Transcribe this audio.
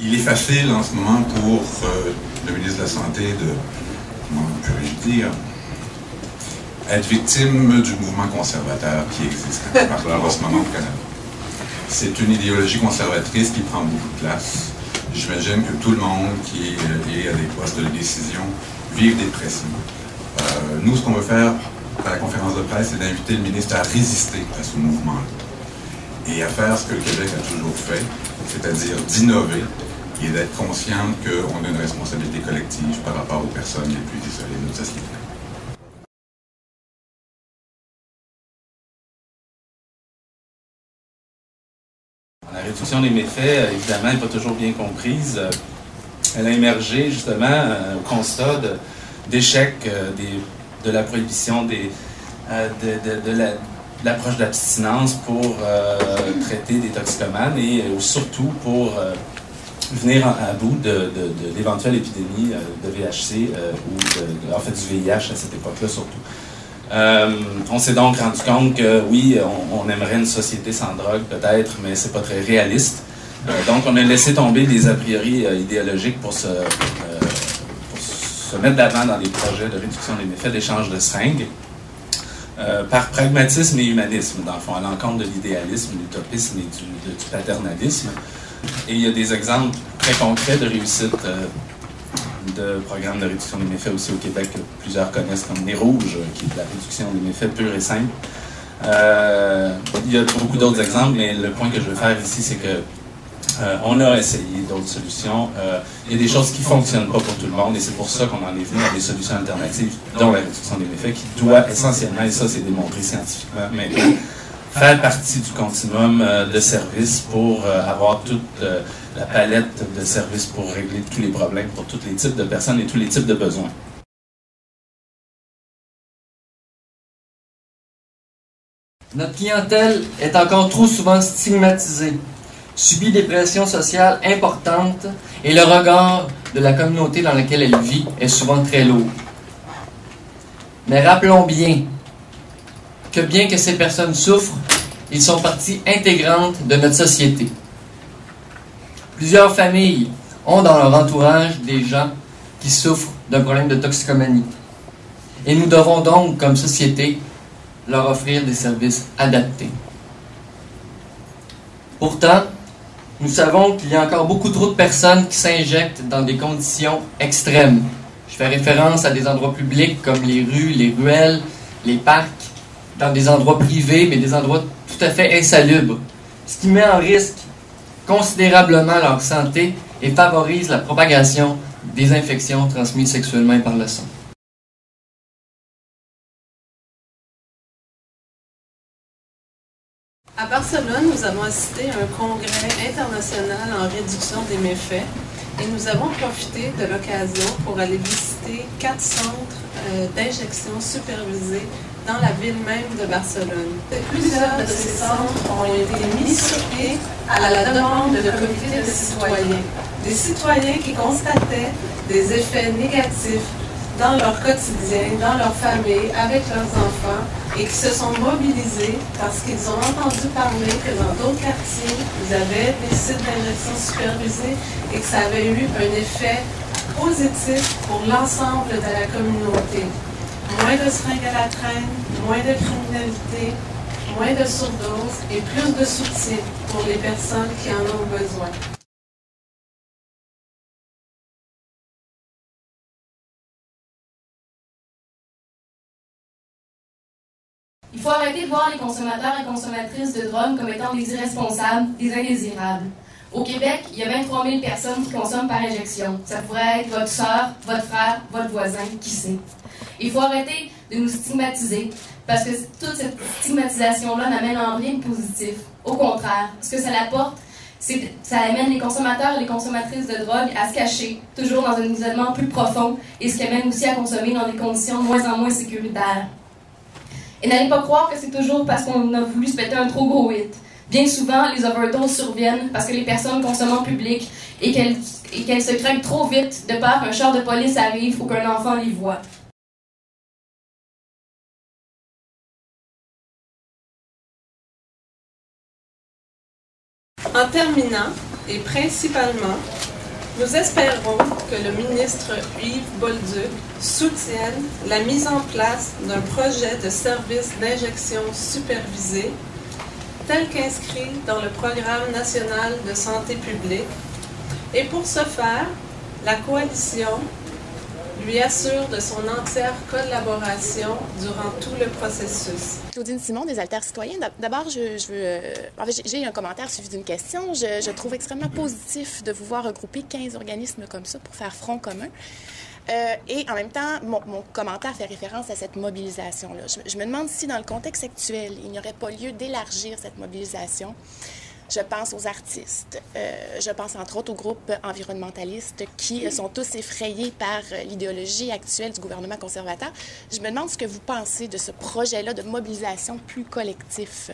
Il est facile en ce moment pour le ministre de la Santé de, comment puis-je dire, être victime du mouvement conservateur qui existe partout en ce moment au Canada. C'est une idéologie conservatrice qui prend beaucoup de place. J'imagine que tout le monde qui est à des postes de décision vive des pressions. Nous, ce qu'on veut faire à la conférence de presse, c'est d'inviter le ministre à résister à ce mouvement-là et à faire ce que le Québec a toujours fait, c'est-à-dire d'innover et d'être conscient qu'on a une responsabilité collective par rapport aux personnes les plus isolées de notre société. La réduction des méfaits, évidemment, n'est pas toujours bien comprise. Elle a émergé justement au constat d'échec de la prohibition de l'approche d'abstinence pour traiter des toxicomanes et surtout pour venir à bout de l'éventuelle épidémie de VHC ou en fait du VIH à cette époque-là surtout. On s'est donc rendu compte que oui, on aimerait une société sans drogue peut-être, mais c'est pas très réaliste. Donc on a laissé tomber les a priori idéologiques pour se mettre d'avant dans des projets de réduction des méfaits d'échange de seringues par pragmatisme et humanisme, dans le fond, à l'encontre de l'idéalisme, de l'utopisme et du paternalisme. Et il y a des exemples très concrets de réussite de programmes de réduction des méfaits aussi au Québec que plusieurs connaissent comme Nez Rouge, qui est de la réduction des méfaits pure et simple. Il y a beaucoup d'autres exemples, mais le point que je veux faire ici, c'est que on a essayé d'autres solutions. Il y a des choses qui ne fonctionnent pas pour tout le monde et c'est pour ça qu'on en est venu à des solutions alternatives, dont la réduction des méfaits, qui doit essentiellement, et ça c'est démontré scientifiquement maintenant, faire partie du continuum de services pour avoir toute la palette de services pour régler tous les problèmes pour tous les types de personnes et tous les types de besoins. Notre clientèle est encore trop souvent stigmatisée, subit des pressions sociales importantes et le regard de la communauté dans laquelle elle vit est souvent très lourd. Mais rappelons bien que ces personnes souffrent, ils sont partie intégrante de notre société. Plusieurs familles ont dans leur entourage des gens qui souffrent d'un problème de toxicomanie. Et nous devons donc, comme société, leur offrir des services adaptés. Pourtant, nous savons qu'il y a encore beaucoup trop de personnes qui s'injectent dans des conditions extrêmes. Je fais référence à des endroits publics comme les rues, les ruelles, les parcs, dans des endroits privés, mais des endroits tout à fait insalubres, ce qui met en risque considérablement leur santé et favorise la propagation des infections transmises sexuellement et par le sang. À Barcelone, nous avons assisté à un congrès international en réduction des méfaits et nous avons profité de l'occasion pour aller visiter 4 centres d'injection supervisés dans la ville même de Barcelone. Plusieurs de ces centres ont été mis sur pied à la demande de comités de citoyens. Des citoyens qui constataient des effets négatifs dans leur quotidien, dans leur famille, avec leurs enfants, et qui se sont mobilisés parce qu'ils ont entendu parler que dans d'autres quartiers, vous avez des sites d'injection supervisés et que ça avait eu un effet positif pour l'ensemble de la communauté. Moins de seringues à la traîne, moins de criminalité, moins de surdoses et plus de soutien pour les personnes qui en ont besoin. Il faut arrêter de voir les consommateurs et consommatrices de drogue comme étant des irresponsables, des indésirables. Au Québec, il y a 23 000 personnes qui consomment par injection. Ça pourrait être votre soeur, votre frère, votre voisin, qui sait. Il faut arrêter de nous stigmatiser, parce que toute cette stigmatisation-là n'amène en rien de positif. Au contraire, ce que ça l'apporte, c'est que ça amène les consommateurs et les consommatrices de drogue à se cacher, toujours dans un isolement plus profond, et ce qui amène aussi à consommer dans des conditions de moins en moins sécuritaires. Et n'allez pas croire que c'est toujours parce qu'on a voulu se péter un trop gros hit. Bien souvent, les overdoses surviennent parce que les personnes consomment en public et qu'elles se craquent trop vite de peur qu'un char de police arrive ou qu'un enfant les voit. En terminant, Et principalement, nous espérons que le ministre Yves Bolduc soutienne la mise en place d'un projet de service d'injection supervisé tel qu'inscrit dans le Programme national de santé publique. Et pour ce faire, la coalition lui assure de son entière collaboration durant tout le processus. Claudine Simon, des Alters citoyens. D'abord, j'ai un commentaire suivi d'une question. Je trouve extrêmement positif de vous voir regrouper 15 organismes comme ça pour faire front commun. Et en même temps, mon commentaire fait référence à cette mobilisation-là. Je me demande si, dans le contexte actuel, il n'y aurait pas lieu d'élargir cette mobilisation. Je pense aux artistes, je pense entre autres aux groupes environnementalistes qui sont tous effrayés par l'idéologie actuelle du gouvernement conservateur. Je me demande ce que vous pensez de ce projet-là de mobilisation plus collectif.